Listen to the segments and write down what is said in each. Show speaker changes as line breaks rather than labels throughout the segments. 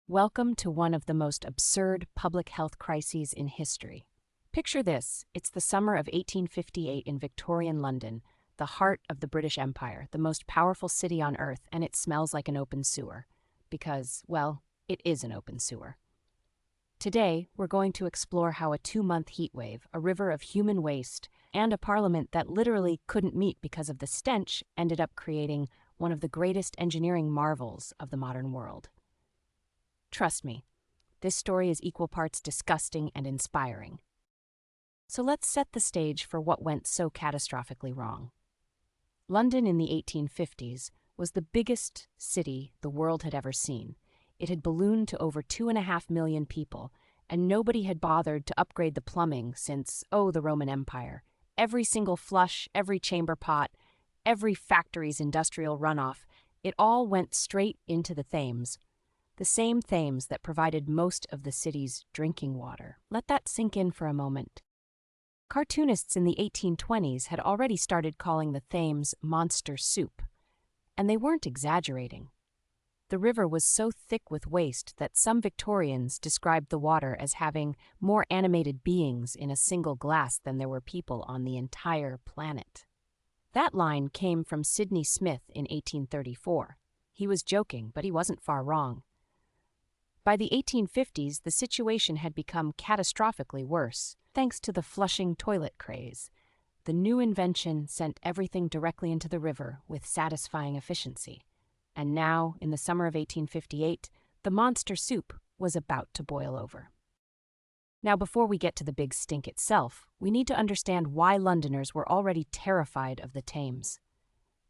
Welcome to one of the most absurd public health crises in history. Picture this, it's the summer of 1858 in Victorian London, the heart of the British Empire, the most powerful city on earth, and it smells like an open sewer. Because, well, it is an open sewer. Today, we're going to explore how a 2-month heatwave, a river of human waste, and a parliament that literally couldn't meet because of the stench ended up creating one of the greatest engineering marvels of the modern world. Trust me, this story is equal parts disgusting and inspiring. So let's set the stage for what went so catastrophically wrong. London in the 1850s was the biggest city the world had ever seen. It had ballooned to over 2.5 million people, and nobody had bothered to upgrade the plumbing since, the Roman Empire. Every single flush, every chamber pot, every factory's industrial runoff, it all went straight into the Thames. The same Thames that provided most of the city's drinking water. Let that sink in for a moment. Cartoonists in the 1820s had already started calling the Thames monster soup, and they weren't exaggerating. The river was so thick with waste that some Victorians described the water as having more animated beings in a single glass than there were people on the entire planet. That line came from Sydney Smith in 1834. He was joking, but he wasn't far wrong. By the 1850s, the situation had become catastrophically worse, thanks to the flushing toilet craze. The new invention sent everything directly into the river with satisfying efficiency. And now, in the summer of 1858, the monster soup was about to boil over. Now, before we get to the big stink itself, we need to understand why Londoners were already terrified of the Thames.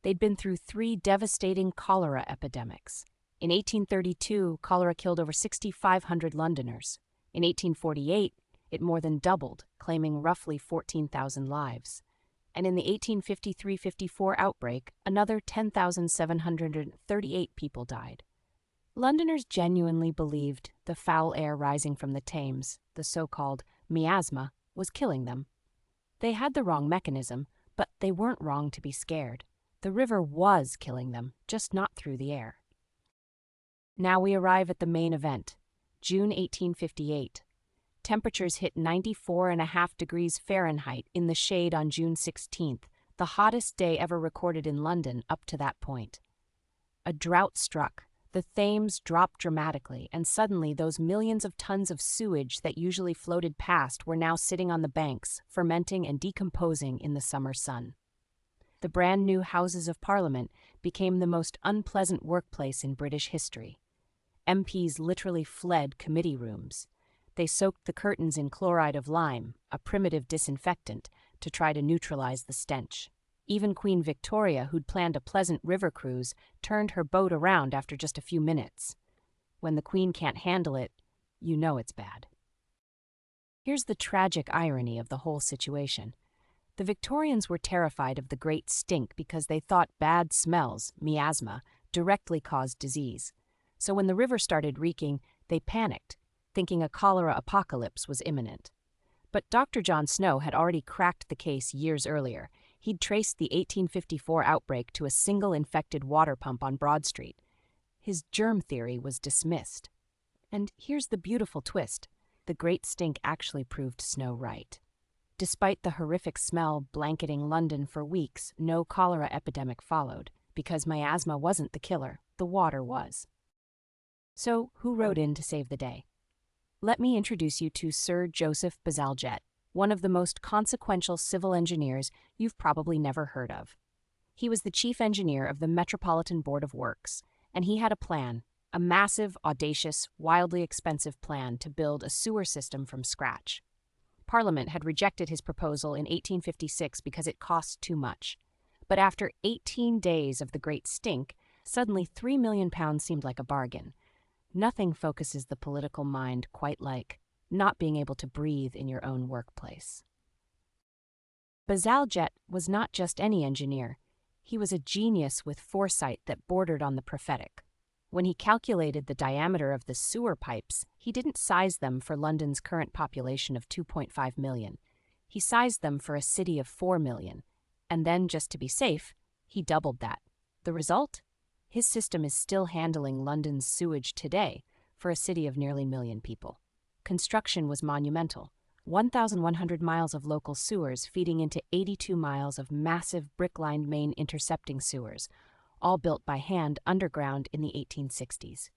They'd been through 3 devastating cholera epidemics. In 1832, cholera killed over 6,500 Londoners. In 1848, it more than doubled, claiming roughly 14,000 lives. And in the 1853-54 outbreak, another 10,738 people died. Londoners genuinely believed the foul air rising from the Thames, the so-called miasma, was killing them. They had the wrong mechanism, but they weren't wrong to be scared. The river was killing them, just not through the air. Now we arrive at the main event, June 1858. Temperatures hit 94.5 degrees Fahrenheit in the shade on June 16th, the hottest day ever recorded in London up to that point. A drought struck, the Thames dropped dramatically, and suddenly those millions of tons of sewage that usually floated past were now sitting on the banks, fermenting and decomposing in the summer sun. The brand new Houses of Parliament became the most unpleasant workplace in British history. MPs literally fled committee rooms. They soaked the curtains in chloride of lime, a primitive disinfectant, to try to neutralize the stench. Even Queen Victoria, who'd planned a pleasant river cruise, turned her boat around after just a few minutes. When the Queen can't handle it, you know it's bad. Here's the tragic irony of the whole situation. The Victorians were terrified of the great stink because they thought bad smells, miasma, directly caused disease. So when the river started reeking, they panicked, thinking a cholera apocalypse was imminent. But Dr. John Snow had already cracked the case years earlier. He'd traced the 1854 outbreak to a single infected water pump on Broad Street. His germ theory was dismissed. And here's the beautiful twist. The great stink actually proved Snow right. Despite the horrific smell blanketing London for weeks, no cholera epidemic followed, because miasma wasn't the killer, the water was. So, who rode in to save the day? Let me introduce you to Sir Joseph Bazalgette, one of the most consequential civil engineers you've probably never heard of. He was the chief engineer of the Metropolitan Board of Works, and he had a plan, a massive, audacious, wildly expensive plan to build a sewer system from scratch. Parliament had rejected his proposal in 1856 because it cost too much. But after 18 days of the Great Stink, suddenly £3 million seemed like a bargain. Nothing focuses the political mind quite like not being able to breathe in your own workplace. Bazalgette was not just any engineer. He was a genius with foresight that bordered on the prophetic. When he calculated the diameter of the sewer pipes, he didn't size them for London's current population of 2.5 million. He sized them for a city of 4 million. And then, just to be safe, he doubled that. The result? His system is still handling London's sewage today, for a city of nearly a million people. Construction was monumental. 1,100 miles of local sewers feeding into 82 miles of massive brick-lined main intercepting sewers, all built by hand underground in the 1860s.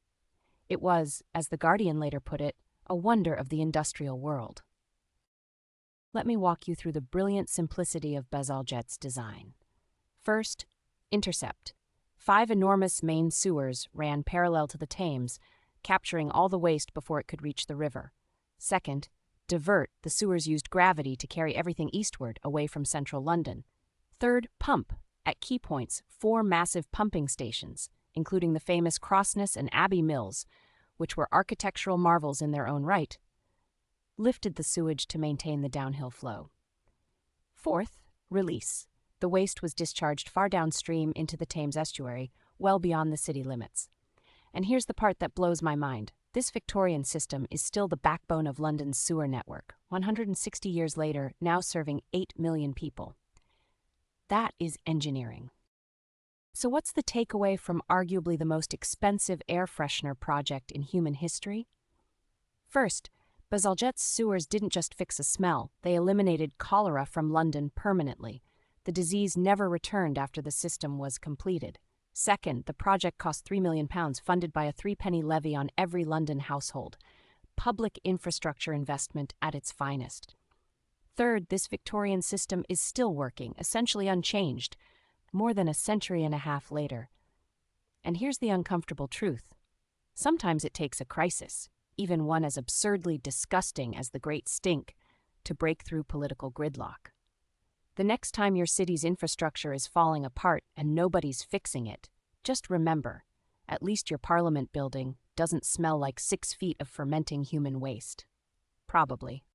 It was, as The Guardian later put it, a wonder of the industrial world. Let me walk you through the brilliant simplicity of Bazalgette's design. First, intercept. 5 enormous main sewers ran parallel to the Thames, capturing all the waste before it could reach the river. Second, divert. The sewers used gravity to carry everything eastward, away from central London. Third, pump. At key points, 4 massive pumping stations, including the famous Crossness and Abbey Mills, which were architectural marvels in their own right, lifted the sewage to maintain the downhill flow. Fourth, release. The waste was discharged far downstream into the Thames estuary, well beyond the city limits. And here's the part that blows my mind. This Victorian system is still the backbone of London's sewer network, 160 years later, now serving 8 million people. That is engineering. So what's the takeaway from arguably the most expensive air freshener project in human history? First, Bazalgette's sewers didn't just fix a smell, they eliminated cholera from London permanently. The disease never returned after the system was completed. Second, the project cost £3 million, funded by a 3-penny levy on every London household. Public infrastructure investment at its finest. Third, this Victorian system is still working, essentially unchanged, more than a century and a half later. And here's the uncomfortable truth. Sometimes it takes a crisis, even one as absurdly disgusting as the Great Stink, to break through political gridlock. The next time your city's infrastructure is falling apart and nobody's fixing it, just remember, at least your Parliament building doesn't smell like 6 feet of fermenting human waste. Probably.